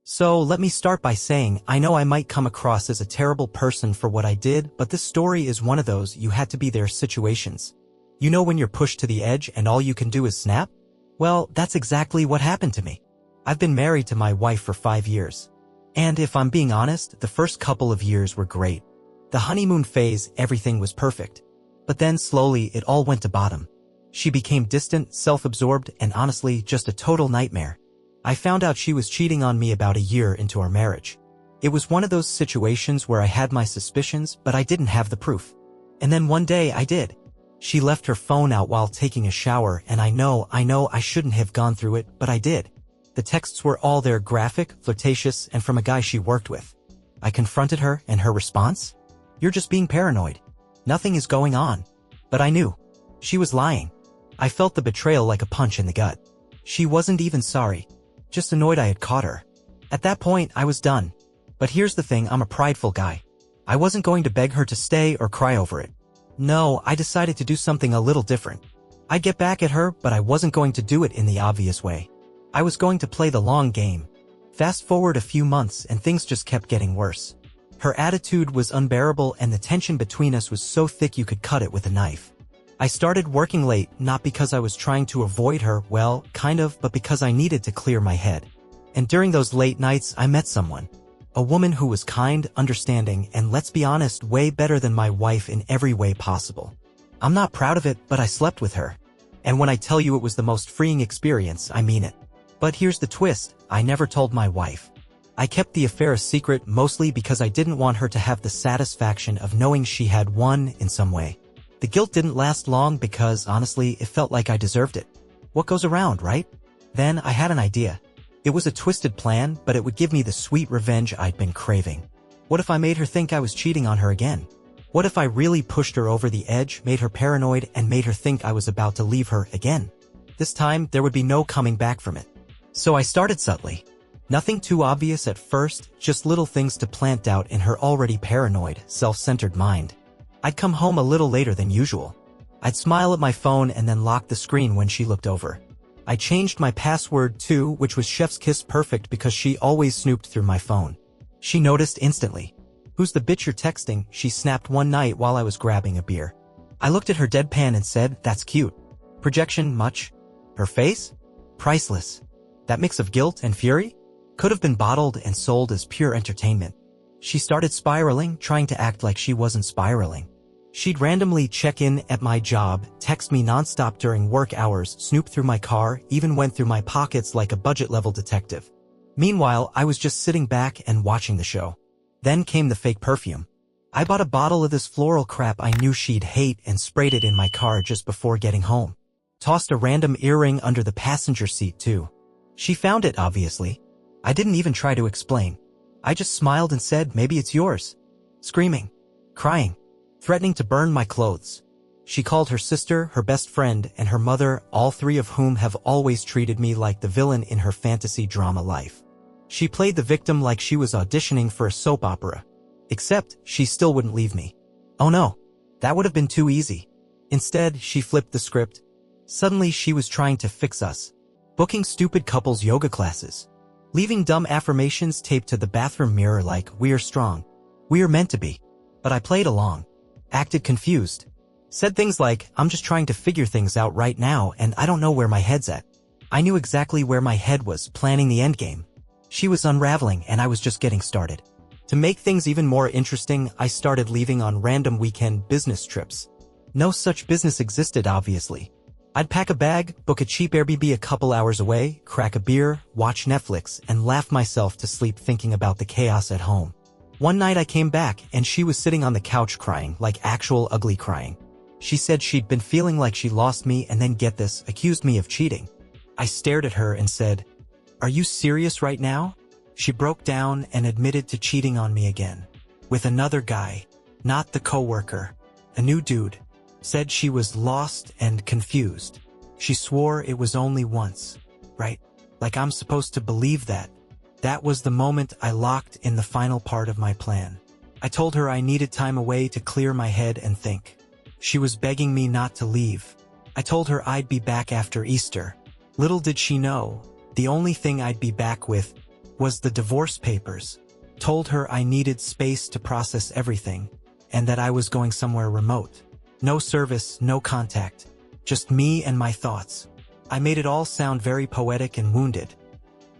So let me start by saying, I know I might come across as a terrible person for what I did, but this story is one of those you had to be there situations. You know when you're pushed to the edge and all you can do is snap? Well, that's exactly what happened to me. I've been married to my wife for 5 years. And if I'm being honest, the first couple of years were great. The honeymoon phase, everything was perfect. But then slowly it all went to bottom. She became distant, self-absorbed, and honestly just a total nightmare. I found out she was cheating on me about a year into our marriage. It was one of those situations where I had my suspicions, but I didn't have the proof. And then one day I did. She left her phone out while taking a shower, and I know I shouldn't have gone through it, but I did. The texts were all there, graphic, flirtatious, and from a guy she worked with. I confronted her, and her response? You're just being paranoid. Nothing is going on. But I knew. She was lying. I felt the betrayal like a punch in the gut. She wasn't even sorry. Just annoyed I had caught her. At that point, I was done. But here's the thing, I'm a prideful guy. I wasn't going to beg her to stay or cry over it. No, I decided to do something a little different. I'd get back at her, but I wasn't going to do it in the obvious way. I was going to play the long game. Fast forward a few months and things just kept getting worse. Her attitude was unbearable and the tension between us was so thick you could cut it with a knife. I started working late, not because I was trying to avoid her, well, kind of, but because I needed to clear my head. And during those late nights, I met someone. A woman who was kind, understanding, and let's be honest, way better than my wife in every way possible. I'm not proud of it, but I slept with her. And when I tell you it was the most freeing experience, I mean it. But here's the twist, I never told my wife. I kept the affair a secret mostly because I didn't want her to have the satisfaction of knowing she had won in some way. The guilt didn't last long because, honestly, it felt like I deserved it. What goes around, right? Then I had an idea. It was a twisted plan, but it would give me the sweet revenge I'd been craving. What if I made her think I was cheating on her again? What if I really pushed her over the edge, made her paranoid, and made her think I was about to leave her again? This time, there would be no coming back from it. So I started subtly. Nothing too obvious at first, just little things to plant doubt in her already paranoid, self-centered mind. I'd come home a little later than usual. I'd smile at my phone and then lock the screen when she looked over. I changed my password too, which was chef's kiss perfect because she always snooped through my phone. She noticed instantly. Who's the bitch you're texting? She snapped one night while I was grabbing a beer. I looked at her deadpan and said, that's cute. Projection, much? Her face? Priceless. That mix of guilt and fury? Could have been bottled and sold as pure entertainment. She started spiraling, trying to act like she wasn't spiraling. She'd randomly check in at my job, text me nonstop during work hours, snoop through my car, even went through my pockets like a budget-level detective. Meanwhile, I was just sitting back and watching the show. Then came the fake perfume. I bought a bottle of this floral crap I knew she'd hate and sprayed it in my car just before getting home. Tossed a random earring under the passenger seat too. She found it, obviously. I didn't even try to explain. I just smiled and said, maybe it's yours. Screaming. Crying. Threatening to burn my clothes. She called her sister, her best friend, and her mother, all three of whom have always treated me like the villain in her fantasy drama life. She played the victim like she was auditioning for a soap opera. Except, she still wouldn't leave me. Oh no. That would have been too easy. Instead, she flipped the script. Suddenly she was trying to fix us. Booking stupid couples yoga classes. Leaving dumb affirmations taped to the bathroom mirror like, we are strong. We are meant to be. But I played along. Acted confused. Said things like, I'm just trying to figure things out right now and I don't know where my head's at. I knew exactly where my head was, planning the endgame. She was unraveling and I was just getting started. To make things even more interesting, I started leaving on random weekend business trips. No such business existed, obviously. I'd pack a bag, book a cheap Airbnb a couple hours away, crack a beer, watch Netflix, and laugh myself to sleep thinking about the chaos at home. One night I came back and she was sitting on the couch crying, like actual ugly crying. She said she'd been feeling like she lost me and then, get this, accused me of cheating. I stared at her and said, are you serious right now? She broke down and admitted to cheating on me again. With another guy. Not the coworker. A new dude. Said she was lost and confused. She swore it was only once. Right? Like I'm supposed to believe that. That was the moment I locked in the final part of my plan. I told her I needed time away to clear my head and think. She was begging me not to leave. I told her I'd be back after Easter. Little did she know, the only thing I'd be back with was the divorce papers. Told her I needed space to process everything, and that I was going somewhere remote. No service, no contact. Just me and my thoughts. I made it all sound very poetic and wounded.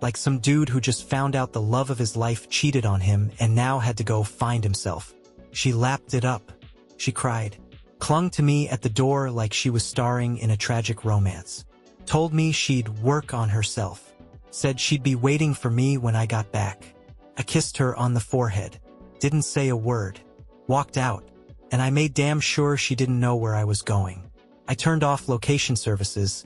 Like some dude who just found out the love of his life cheated on him and now had to go find himself. She lapped it up. She cried. Clung to me at the door like she was starring in a tragic romance. Told me she'd work on herself. Said she'd be waiting for me when I got back. I kissed her on the forehead. Didn't say a word. Walked out. And I made damn sure she didn't know where I was going. I turned off location services,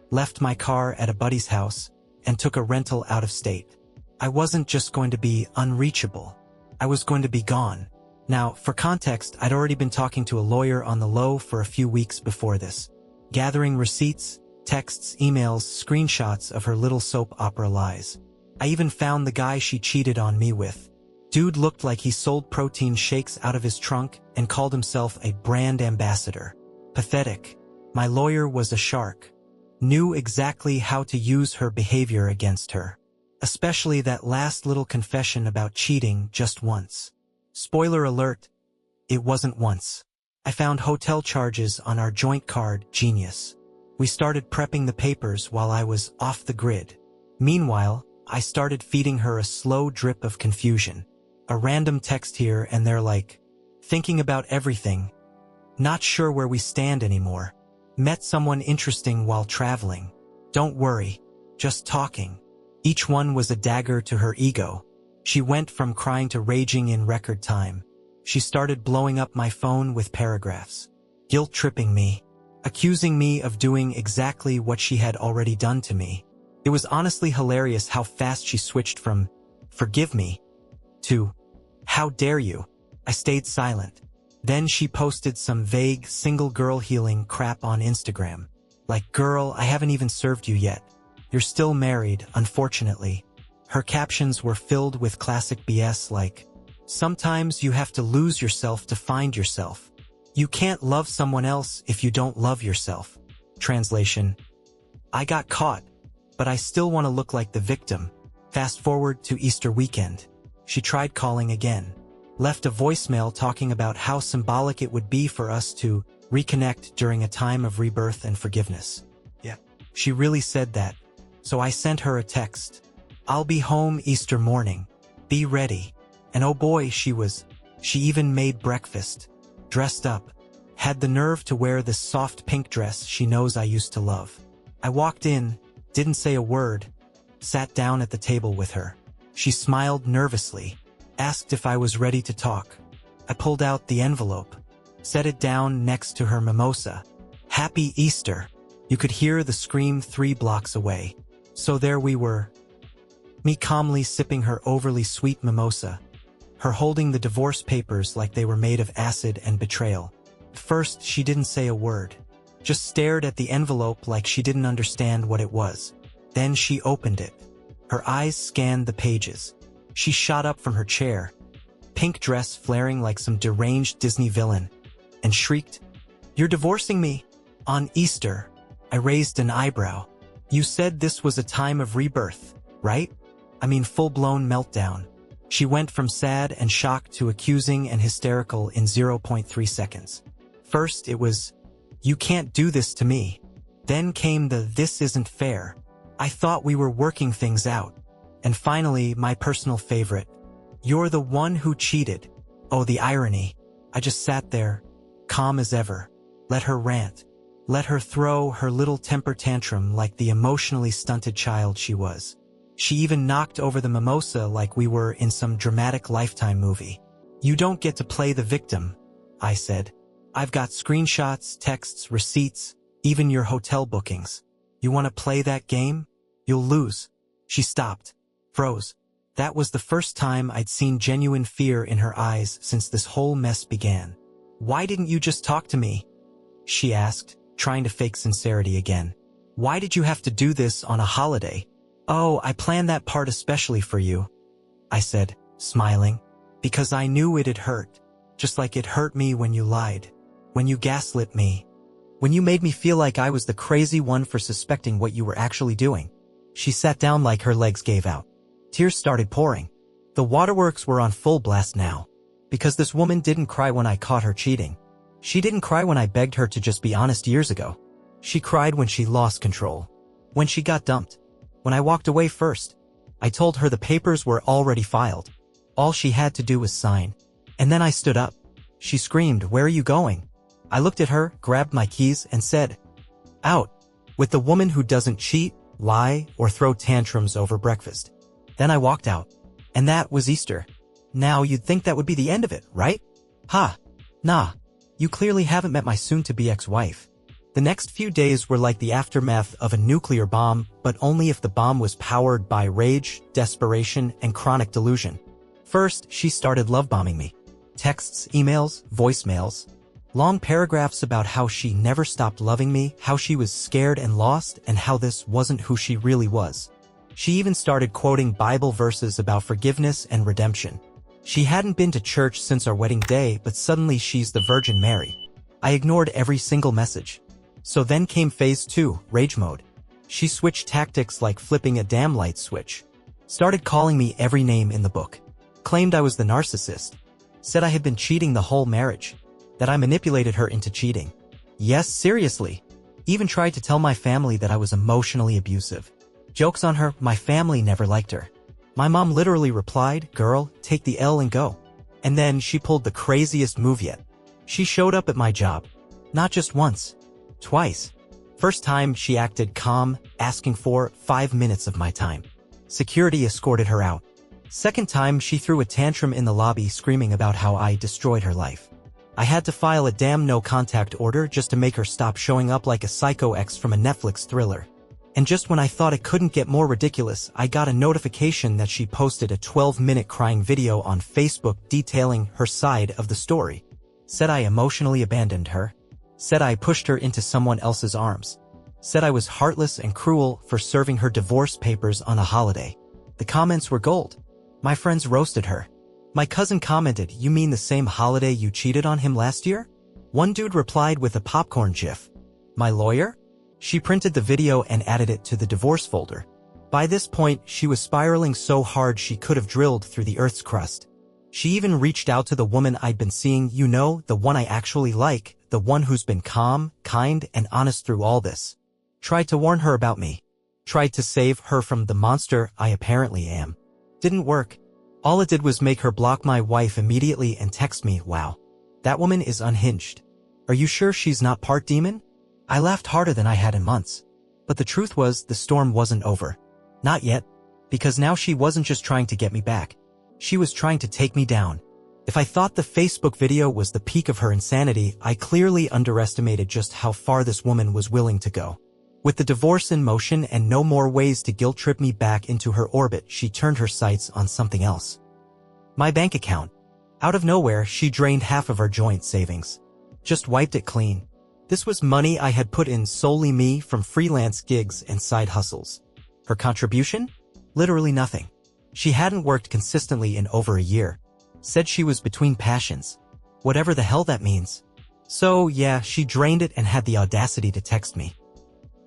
left my car at a buddy's house, and took a rental out of state. I wasn't just going to be unreachable. I was going to be gone. Now, for context, I'd already been talking to a lawyer on the low for a few weeks before this, gathering receipts, texts, emails, screenshots of her little soap opera lies. I even found the guy she cheated on me with. Dude looked like he sold protein shakes out of his trunk and called himself a brand ambassador. Pathetic. My lawyer was a shark. Knew exactly how to use her behavior against her. Especially that last little confession about cheating just once. Spoiler alert, it wasn't once. I found hotel charges on our joint card, genius. We started prepping the papers while I was off the grid. Meanwhile, I started feeding her a slow drip of confusion. A random text here and there like, thinking about everything. Not sure where we stand anymore. Met someone interesting while traveling. Don't worry, just talking. Each one was a dagger to her ego. She went from crying to raging in record time. She started blowing up my phone with paragraphs. Guilt-tripping me. Accusing me of doing exactly what she had already done to me. It was honestly hilarious how fast she switched from, "Forgive me," to, "How dare you?" I stayed silent. Then she posted some vague single girl healing crap on Instagram. Like, "Girl, I haven't even served you yet. You're still married, unfortunately." Her captions were filled with classic BS like, "Sometimes you have to lose yourself to find yourself. You can't love someone else if you don't love yourself." Translation: I got caught, but I still want to look like the victim. Fast forward to Easter weekend. She tried calling again. Left a voicemail talking about how symbolic it would be for us to reconnect during a time of rebirth and forgiveness. Yeah, she really said that. So I sent her a text. "I'll be home Easter morning. Be ready." And oh boy, she even made breakfast. Dressed up. Had the nerve to wear this soft pink dress she knows I used to love. I walked in, didn't say a word, sat down at the table with her. She smiled nervously, asked if I was ready to talk. I pulled out the envelope, set it down next to her mimosa. "Happy Easter." You could hear the scream 3 blocks away. So there we were. Me calmly sipping her overly sweet mimosa. Her holding the divorce papers like they were made of acid and betrayal. First, she didn't say a word. Just stared at the envelope like she didn't understand what it was. Then she opened it. Her eyes scanned the pages. She shot up from her chair, pink dress flaring like some deranged Disney villain, and shrieked, "You're divorcing me? On Easter?" I raised an eyebrow. "You said this was a time of rebirth, right?" I mean, full-blown meltdown. She went from sad and shocked to accusing and hysterical in 0.3 seconds. First, it was, "You can't do this to me." Then came the "this isn't fair. I thought we were working things out." And finally, my personal favorite, "You're the one who cheated." Oh, the irony. I just sat there, calm as ever. Let her rant. Let her throw her little temper tantrum like the emotionally stunted child she was. She even knocked over the mimosa like we were in some dramatic Lifetime movie. "You don't get to play the victim," I said. "I've got screenshots, texts, receipts, even your hotel bookings. You want to play that game? You'll lose." She stopped. Froze. That was the first time I'd seen genuine fear in her eyes since this whole mess began. "Why didn't you just talk to me?" she asked, trying to fake sincerity again. "Why did you have to do this on a holiday?" "Oh, I planned that part especially for you," I said, smiling, "because I knew it'd hurt, just like it hurt me when you lied, when you gaslit me, when you made me feel like I was the crazy one for suspecting what you were actually doing." She sat down like her legs gave out. Tears started pouring. The waterworks were on full blast now. Because this woman didn't cry when I caught her cheating. She didn't cry when I begged her to just be honest years ago. She cried when she lost control. When she got dumped. When I walked away first. I told her the papers were already filed. All she had to do was sign. And then I stood up. She screamed, "Where are you going?" I looked at her, grabbed my keys, and said, "Out. With the woman who doesn't cheat, lie, or throw tantrums over breakfast." Then I walked out. And that was Easter. Now you'd think that would be the end of it, right? Ha. Nah. You clearly haven't met my soon-to-be ex-wife. The next few days were like the aftermath of a nuclear bomb, but only if the bomb was powered by rage, desperation, and chronic delusion. First, she started love-bombing me. Texts, emails, voicemails. Long paragraphs about how she never stopped loving me, how she was scared and lost, and how this wasn't who she really was. She even started quoting Bible verses about forgiveness and redemption. She hadn't been to church since our wedding day, but suddenly she's the Virgin Mary. I ignored every single message. So then came phase 2, rage mode. She switched tactics like flipping a damn light switch. Started calling me every name in the book. Claimed I was the narcissist. Said I had been cheating the whole marriage. That I manipulated her into cheating. Yes, seriously. Even tried to tell my family that I was emotionally abusive. Joke's on her, my family never liked her. My mom literally replied, "Girl, take the L and go." And then she pulled the craziest move yet. She showed up at my job. Not just once. Twice. First time, she acted calm, asking for 5 minutes of my time. Security escorted her out. Second time, she threw a tantrum in the lobby screaming about how I destroyed her life. I had to file a damn no-contact order just to make her stop showing up like a psycho ex from a Netflix thriller. And just when I thought it couldn't get more ridiculous, I got a notification that she posted a 12-minute crying video on Facebook detailing her side of the story. Said I emotionally abandoned her. Said I pushed her into someone else's arms. Said I was heartless and cruel for serving her divorce papers on a holiday. The comments were gold. My friends roasted her. My cousin commented, "You mean the same holiday you cheated on him last year?" One dude replied with a popcorn gif. "My lawyer?" She printed the video and added it to the divorce folder. By this point, she was spiraling so hard she could have drilled through the earth's crust. She even reached out to the woman I'd been seeing, you know, the one I actually like, the one who's been calm, kind, and honest through all this. Tried to warn her about me. Tried to save her from the monster I apparently am. Didn't work. All it did was make her block my wife immediately and text me, "Wow. That woman is unhinged. Are you sure she's not part demon?" I laughed harder than I had in months. But the truth was, the storm wasn't over. Not yet. Because now she wasn't just trying to get me back. She was trying to take me down. If I thought the Facebook video was the peak of her insanity, I clearly underestimated just how far this woman was willing to go. With the divorce in motion and no more ways to guilt-trip me back into her orbit, she turned her sights on something else. My bank account. Out of nowhere, she drained half of her joint savings. Just wiped it clean. This was money I had put in solely me from freelance gigs and side hustles. Her contribution? Literally nothing. She hadn't worked consistently in over a year. Said she was between passions. Whatever the hell that means. So, yeah, she drained it and had the audacity to text me.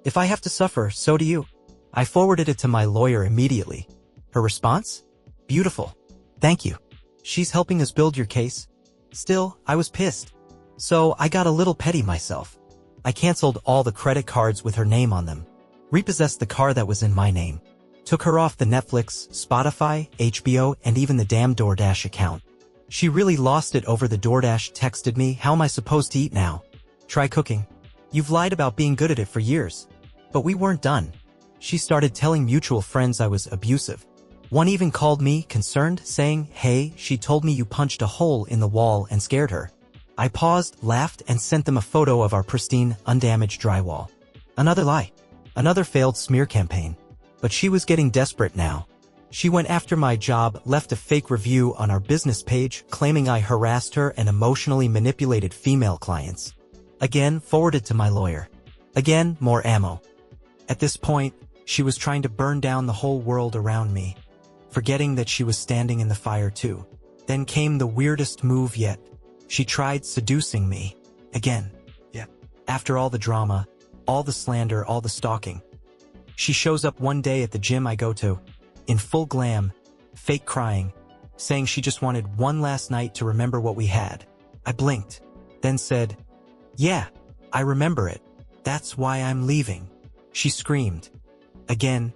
"If I have to suffer, so do you." I forwarded it to my lawyer immediately. Her response? "Beautiful. Thank you. She's helping us build your case." Still, I was pissed. So I got a little petty myself. I canceled all the credit cards with her name on them. Repossessed the car that was in my name. Took her off the Netflix, Spotify, HBO, and even the damn DoorDash account. She really lost it over the DoorDash texted me, "How am I supposed to eat now? Try cooking. You've lied about being good at it for years." But we weren't done. She started telling mutual friends I was abusive. One even called me, concerned, saying, "Hey, she told me you punched a hole in the wall and scared her." I paused, laughed, and sent them a photo of our pristine, undamaged drywall. Another lie. Another failed smear campaign. But she was getting desperate now. She went after my job, left a fake review on our business page, claiming I harassed her and emotionally manipulated female clients. Again, forwarded to my lawyer. Again, more ammo. At this point, she was trying to burn down the whole world around me, forgetting that she was standing in the fire too. Then came the weirdest move yet. She tried seducing me. Again. Yeah. After all the drama, all the slander, all the stalking. She shows up one day at the gym I go to. in full glam, fake crying, saying she just wanted one last night to remember what we had. I blinked, then said, "Yeah, I remember it. That's why I'm leaving." She screamed. Again,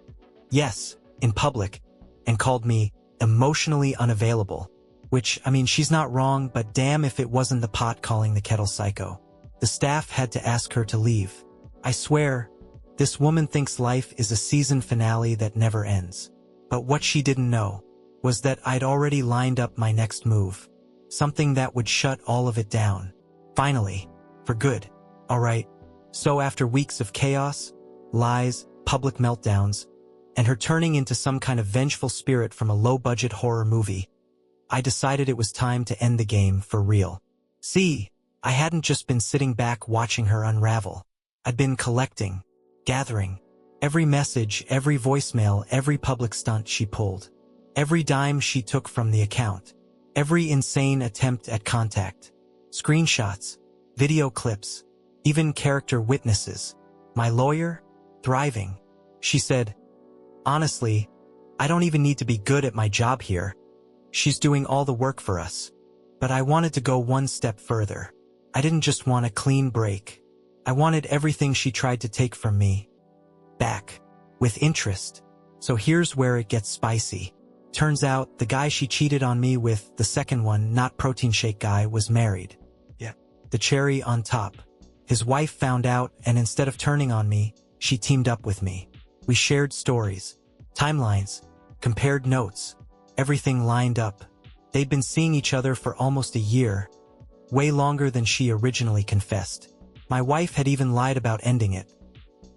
yes, in public, and called me emotionally unavailable. Which, I mean, she's not wrong, but damn if it wasn't the pot calling the kettle psycho. The staff had to ask her to leave. I swear, this woman thinks life is a season finale that never ends. But what she didn't know was that I'd already lined up my next move. Something that would shut all of it down. Finally. For good. Alright. So after weeks of chaos, lies, public meltdowns, and her turning into some kind of vengeful spirit from a low-budget horror movie, I decided it was time to end the game for real. See, I hadn't just been sitting back watching her unravel. I'd been collecting, gathering, every message, every voicemail, every public stunt she pulled, every dime she took from the account, every insane attempt at contact, screenshots, video clips, even character witnesses. My lawyer? Thriving. She said, "Honestly, I don't even need to be good at my job here. She's doing all the work for us." But I wanted to go one step further. I didn't just want a clean break. I wanted everything she tried to take from me back, with interest. So here's where it gets spicy. Turns out the guy she cheated on me with, the second one, not protein shake guy, was married. Yeah. The cherry on top. His wife found out, and instead of turning on me, she teamed up with me. We shared stories, timelines, compared notes, everything lined up. They'd been seeing each other for almost a year, way longer than she originally confessed. My wife had even lied about ending it.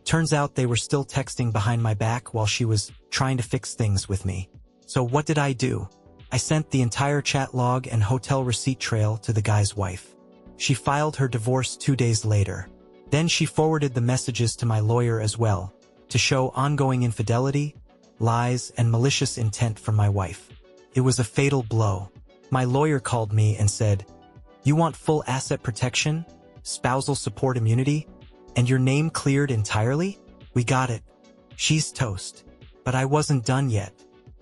Turns out they were still texting behind my back while she was trying to fix things with me. So what did I do? I sent the entire chat log and hotel receipt trail to the guy's wife. She filed her divorce 2 days later. Then she forwarded the messages to my lawyer as well, to show ongoing infidelity, lies, and malicious intent from my wife. It was a fatal blow. My lawyer called me and said, "You want full asset protection, spousal support immunity, and your name cleared entirely? We got it. She's toast." But I wasn't done yet.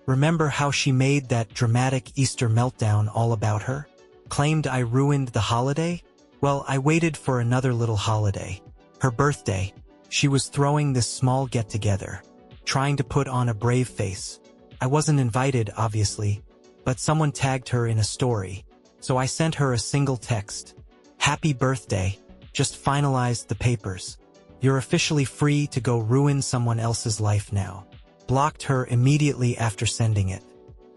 Remember how she made that dramatic Easter meltdown all about her? Claimed I ruined the holiday? Well, I waited for another little holiday. Her birthday. She was throwing this small get-together, trying to put on a brave face. I wasn't invited, obviously, but someone tagged her in a story, so I sent her a single text. "Happy birthday. Just finalized the papers. You're officially free to go ruin someone else's life now." Blocked her immediately after sending it.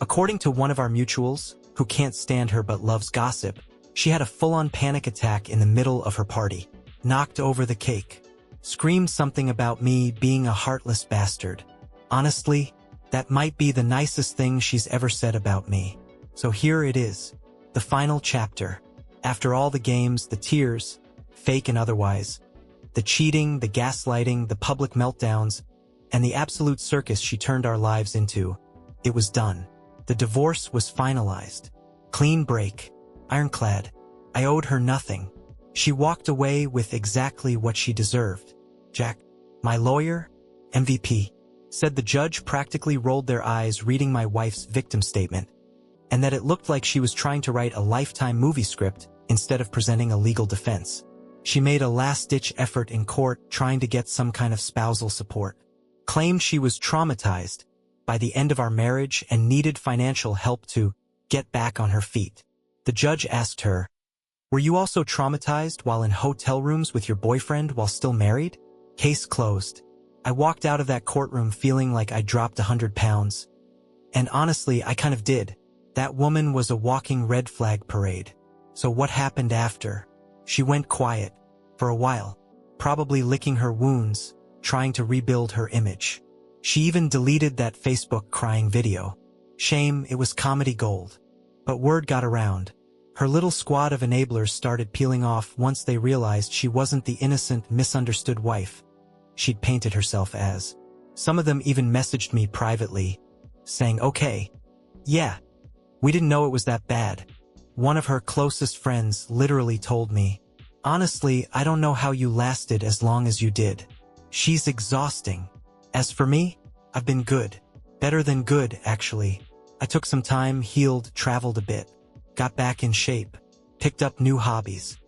According to one of our mutuals, who can't stand her but loves gossip, she had a full-on panic attack in the middle of her party. Knocked over the cake. Screamed something about me being a heartless bastard. Honestly, that might be the nicest thing she's ever said about me. So here it is. The final chapter. After all the games, the tears, fake and otherwise, the cheating, the gaslighting, the public meltdowns, and the absolute circus she turned our lives into, it was done. The divorce was finalized. Clean break. Ironclad. I owed her nothing. She walked away with exactly what she deserved. Jack, my lawyer, MVP, said the judge practically rolled their eyes reading my wife's victim statement, and that it looked like she was trying to write a Lifetime movie script instead of presenting a legal defense. She made a last-ditch effort in court trying to get some kind of spousal support. Claimed she was traumatized by the end of our marriage and needed financial help to get back on her feet. The judge asked her, "Were you also traumatized while in hotel rooms with your boyfriend while still married?" Case closed. I walked out of that courtroom feeling like I dropped 100 pounds. And honestly, I kind of did. That woman was a walking red flag parade. So what happened after? She went quiet. For a while. Probably licking her wounds, trying to rebuild her image. She even deleted that Facebook crying video. Shame, it was comedy gold. But word got around. Her little squad of enablers started peeling off once they realized she wasn't the innocent, misunderstood wife she'd painted herself as. Some of them even messaged me privately, saying, "Okay, yeah, we didn't know it was that bad." One of her closest friends literally told me, "Honestly, I don't know how you lasted as long as you did. She's exhausting. As for me, I've been good. Better than good, actually. I took some time, healed, traveled a bit, got back in shape, picked up new hobbies,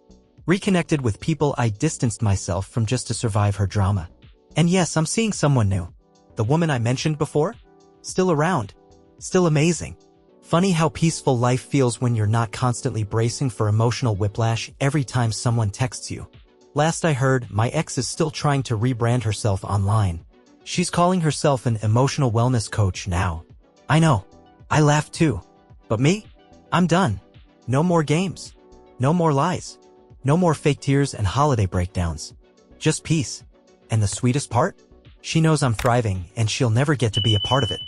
reconnected with people I distanced myself from just to survive her drama. And yes, I'm seeing someone new. The woman I mentioned before? Still around. Still amazing. Funny how peaceful life feels when you're not constantly bracing for emotional whiplash every time someone texts you. Last I heard, my ex is still trying to rebrand herself online. She's calling herself an emotional wellness coach now. I know. I laughed too. But me? I'm done. No more games. No more lies. No more fake tears and holiday breakdowns. Just peace. And the sweetest part? She knows I'm thriving and she'll never get to be a part of it.